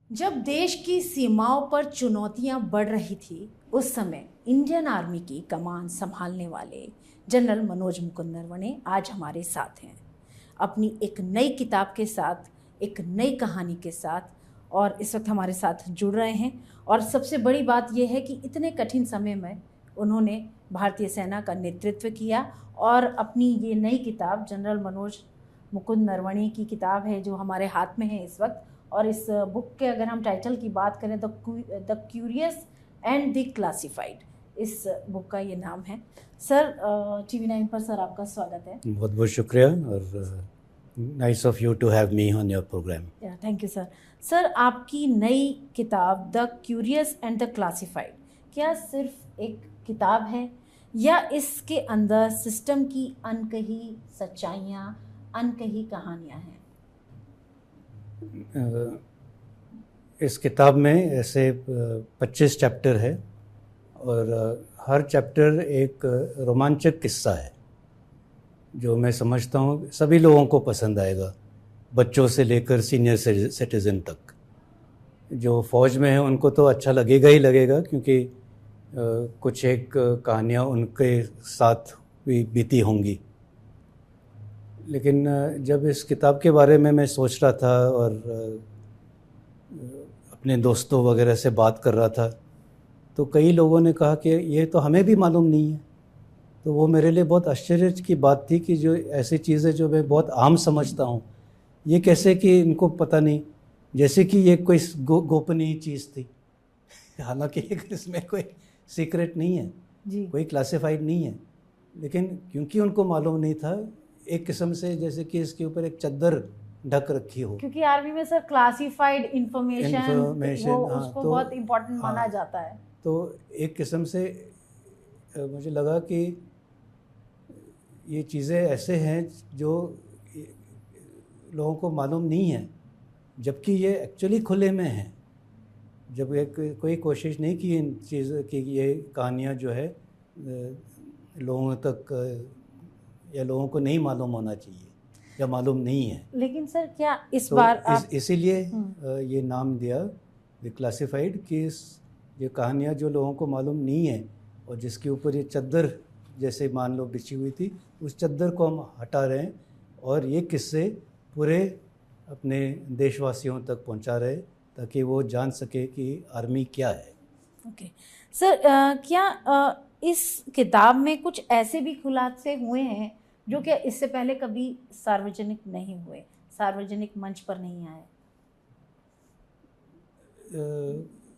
जब देश की सीमाओं पर चुनौतियां बढ़ रही थी, उस समय इंडियन आर्मी की कमान संभालने वाले जनरल मनोज मुकुंद नरवणे आज हमारे साथ हैं, अपनी एक नई किताब के साथ, एक नई कहानी के साथ, और इस वक्त हमारे साथ जुड़ रहे हैं। और सबसे बड़ी बात यह है कि इतने कठिन समय में उन्होंने भारतीय सेना का नेतृत्व किया और अपनी ये नई किताब जनरल मनोज मुकुंद नरवणे की किताब है जो हमारे हाथ में है इस वक्त। और इस बुक के अगर हम टाइटल की बात करें तो the curious and the classified, इस बुक का ये नाम है। सर, TV9 पर सर आपका स्वागत है। बहुत बहुत शुक्रिया और nice of you to have me on your programme. Thank you sir. Sir, आपकी नई किताब the curious and the classified क्या सिर्फ एक किताब है या इसके अंदर सिस्टम की अनकही सच्चाइयाँ, अनकही कहानियाँ हैं? इस किताब में ऐसे 25 चैप्टर है और हर चैप्टर एक रोमांचक किस्सा है जो मैं समझता हूँ सभी लोगों को पसंद आएगा, बच्चों से लेकर सीनियर सिटीज़न तक। जो फ़ौज में है उनको तो अच्छा लगेगा ही लगेगा, क्योंकि कुछ एक कहानियाँ उनके साथ भी बीती होंगी। लेकिन जब इस किताब के बारे में मैं सोच रहा था और अपने दोस्तों वगैरह से बात कर रहा था, तो कई लोगों ने कहा कि ये तो हमें भी मालूम नहीं है। तो वो मेरे लिए बहुत आश्चर्य की बात थी कि जो ऐसी चीज़ें जो मैं बहुत आम समझता हूँ, ये कैसे कि इनको पता नहीं, जैसे कि ये कोई गोपनीय चीज़ थी। हालांकि इसमें कोई सीक्रेट नहीं है जी, कोई क्लासिफाइड नहीं है, लेकिन क्योंकि उनको मालूम नहीं था, एक किस्म से जैसे कि इसके ऊपर एक चद्दर ढक रखी हो। क्योंकि आर्मी में सर क्लासिफाइड इंफॉर्मेशन वो हाँ, उसको तो बहुत इम्पोर्टेंट माना हाँ, जाता है। तो एक किस्म से मुझे लगा कि ये चीज़ें ऐसे हैं जो लोगों को मालूम नहीं है, जबकि ये एक्चुअली खुले में है। जब एक कोई कोशिश नहीं की इन चीज़ों की, ये कहानियाँ जो है लोगों तक या लोगों को नहीं मालूम होना चाहिए या मालूम नहीं है। लेकिन सर क्या इस तो बार आप इसीलिए ये नाम दिया द क्लासिफाइड, कि ये कहानियाँ जो लोगों को मालूम नहीं है और जिसके ऊपर ये चद्दर जैसे मान लो बिछी हुई थी, उस चद्दर को हम हटा रहे हैं और ये किस्से पूरे अपने देशवासियों तक पहुंचा रहे, ताकि वो जान सके कि आर्मी क्या है। ओके सर, क्या इस किताब में कुछ ऐसे भी खुलासे हुए हैं जो कि इससे पहले कभी सार्वजनिक नहीं हुए, सार्वजनिक मंच पर नहीं आए?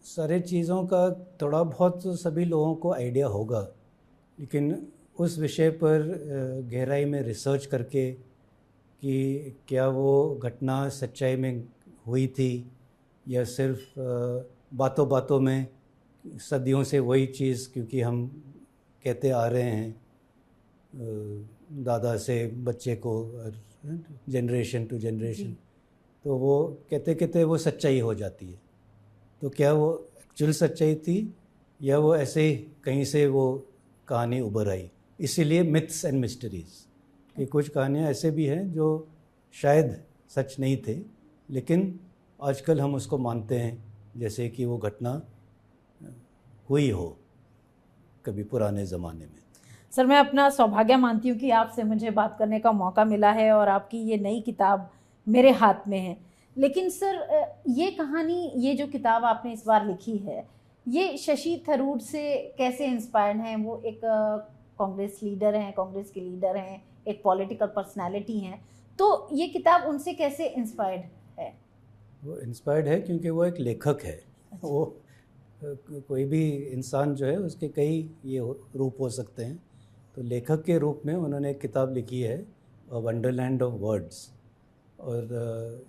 सारे चीज़ों का थोड़ा बहुत तो सभी लोगों को आइडिया होगा, लेकिन उस विषय पर गहराई में रिसर्च करके कि क्या वो घटना सच्चाई में हुई थी या सिर्फ बातों बातों में सदियों से वही चीज़, क्योंकि हम कहते आ रहे हैं दादा से बच्चे को, जनरेशन टू जनरेशन, तो वो कहते कहते वो सच्चाई हो जाती है। तो क्या वो एक्चुअल सच्चाई थी या वो ऐसे ही कहीं से वो कहानी उभर आई? इसीलिए मिथ्स एंड मिस्ट्रीज़ कि कुछ कहानियाँ ऐसे भी हैं जो शायद सच नहीं थे, लेकिन आजकल हम उसको मानते हैं जैसे कि वो घटना हुई हो कभी पुराने ज़माने में। सर, मैं अपना सौभाग्य मानती हूँ कि आपसे मुझे बात करने का मौका मिला है और आपकी ये नई किताब मेरे हाथ में है। लेकिन सर, ये कहानी, ये जो किताब आपने इस बार लिखी है, ये शशि थरूर से कैसे इंस्पायर्ड हैं? वो एक कांग्रेस लीडर हैं, कांग्रेस के लीडर हैं, एक पॉलिटिकल पर्सनालिटी हैं, तो ये किताब उनसे कैसे इंस्पायर्ड है? वो इंस्पायर्ड है क्योंकि वो एक लेखक है। वो कोई भी इंसान जो है उसके कई ये रूप हो सकते हैं, तो लेखक के रूप में उन्होंने एक किताब लिखी है, वंडरलैंड ऑफ वर्ड्स। और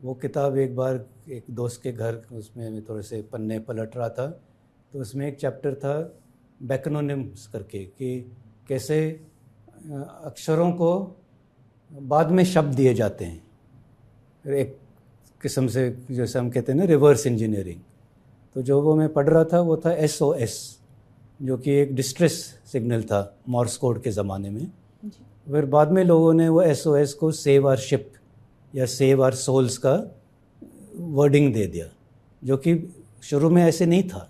वो किताब एक बार एक दोस्त के घर, उसमें मैं थोड़े से पन्ने पलट रहा था, तो उसमें एक चैप्टर था बैक्रोनिम्स करके, कि कैसे अक्षरों को बाद में शब्द दिए जाते हैं, एक किस्म से जैसे हम कहते हैं ना रिवर्स इंजीनियरिंग। तो जो वो मैं पढ़ रहा था वो था SOS, जो कि एक डिस्ट्रेस सिग्नल था मॉर्स कोड के ज़माने में। फिर बाद में लोगों ने वो SOS को सेव आवर शिप या सेव आवर सोल्स का वर्डिंग दे दिया। जो कि शुरू में ऐसे नहीं था।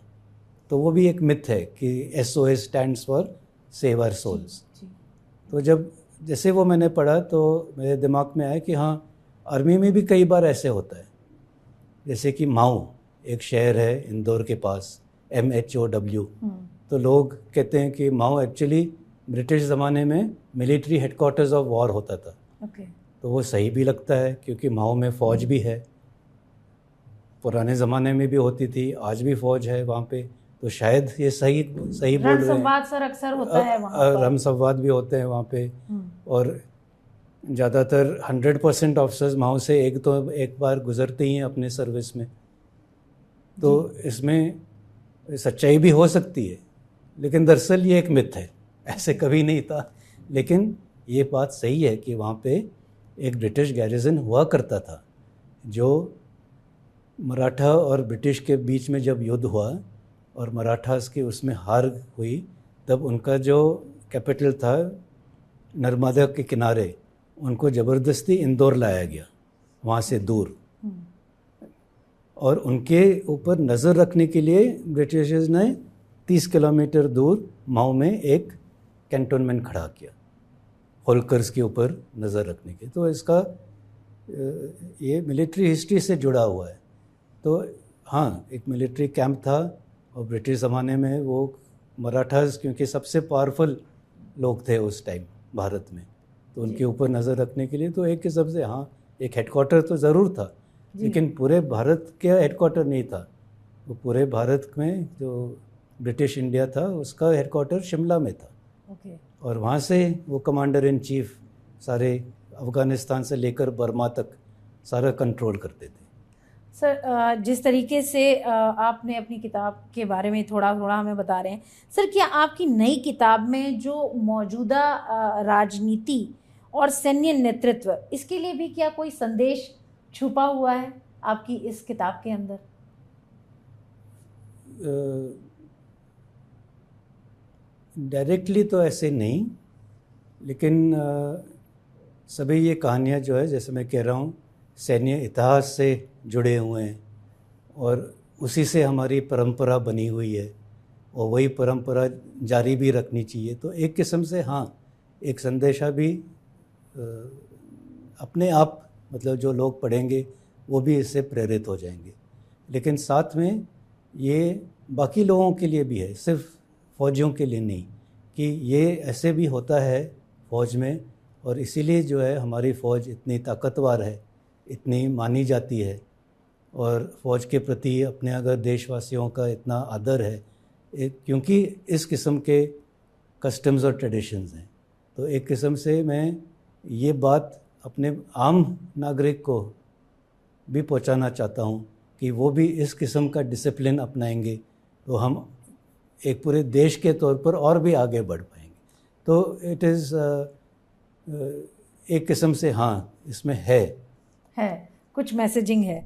तो वो भी एक मिथ है कि SOS stands for save our souls. तो जब जैसे वो मैंने पढ़ा तो मेरे दिमाग में आया कि हाँ, आर्मी में भी कई बार ऐसे होता है। जैसे कि माऊ एक शहर है इंदौर के पास, MHOW। तो लोग कहते हैं कि माऊ एक्चुअली ब्रिटिश ज़माने में मिलिट्री हेडक्वार्टर्स ऑफ वॉर होता था। तो वो सही भी लगता है क्योंकि माऊ में फ़ौज भी है, पुराने ज़माने में भी होती थी, आज भी फ़ौज है वहाँ पे। तो शायद ये सही बोल रहे हैं। रणसंवाद सर अक्सर होता है वहाँ पर। रणसंवाद भी होते हैं वहाँ पे। और ज़्यादातर 100% ऑफिसर्स माऊ से एक बार गुजरते ही हैं अपने सर्विस में। तो इसमें सच्चाई भी हो सकती है, लेकिन दरअसल ये एक मिथ है, ऐसे कभी नहीं था। लेकिन ये बात सही है कि वहाँ पे एक ब्रिटिश गैरिजन हुआ करता था। जो मराठा और ब्रिटिश के बीच में जब युद्ध हुआ और मराठास की उसमें हार हुई, तब उनका जो कैपिटल था नर्मदा के किनारे, उनको ज़बरदस्ती इंदौर लाया गया वहाँ से दूर। और उनके ऊपर नज़र रखने के लिए ब्रिटिशर्स ने 30 किलोमीटर दूर माऊ में एक कैंटोनमेंट खड़ा किया, होलकर्स के ऊपर नज़र रखने के। तो इसका ये मिलिट्री हिस्ट्री से जुड़ा हुआ है। तो हाँ, एक मिलिट्री कैंप था और ब्रिटिश ज़माने में वो मराठास क्योंकि सबसे पावरफुल लोग थे उस टाइम भारत में, तो उनके ऊपर नज़र रखने के लिए तो एक किस्म से हाँ, एक हेडक्वार्टर तो ज़रूर था, लेकिन पूरे भारत का हेडक्वार्टर नहीं था। वो पूरे भारत में जो ब्रिटिश इंडिया था उसका हेडक्वार्टर शिमला में था। और वहाँ से वो कमांडर इन चीफ सारे अफ़गानिस्तान से लेकर बर्मा तक सारा कंट्रोल करते थे। सर, जिस तरीके से आपने अपनी किताब के बारे में थोड़ा थोड़ा हमें बता रहे हैं, सर क्या आपकी नई किताब में जो मौजूदा राजनीति और सैन्य नेतृत्व, इसके लिए भी क्या कोई संदेश छुपा हुआ है आपकी इस किताब के अंदर? डायरेक्टली तो ऐसे नहीं, लेकिन सभी ये कहानियाँ जो है, जैसे मैं कह रहा हूँ, सैन्य इतिहास से जुड़े हुए हैं और उसी से हमारी परंपरा बनी हुई है और वही परंपरा जारी भी रखनी चाहिए। तो एक किस्म से हाँ, एक संदेशा भी अपने आप, मतलब जो लोग पढ़ेंगे वो भी इससे प्रेरित हो जाएंगे। लेकिन साथ में ये बाकी लोगों के लिए भी है, सिर्फ फ़ौजियों के लिए नहीं, कि ये ऐसे भी होता है फ़ौज में, और इसीलिए जो है हमारी फ़ौज इतनी ताकतवर है, इतनी मानी जाती है, और फ़ौज के प्रति अपने अगर देशवासियों का इतना आदर है, क्योंकि इस किस्म के कस्टम्स और ट्रेडिशंस हैं। तो एक किस्म से मैं ये बात अपने आम नागरिक को भी पहुंचाना चाहता हूं कि वो भी इस किस्म का डिसिप्लिन अपनाएंगे तो हम एक पूरे देश के तौर पर और भी आगे बढ़ पाएंगे। तो इट इज़ एक किस्म से हाँ, इसमें है कुछ मैसेजिंग है।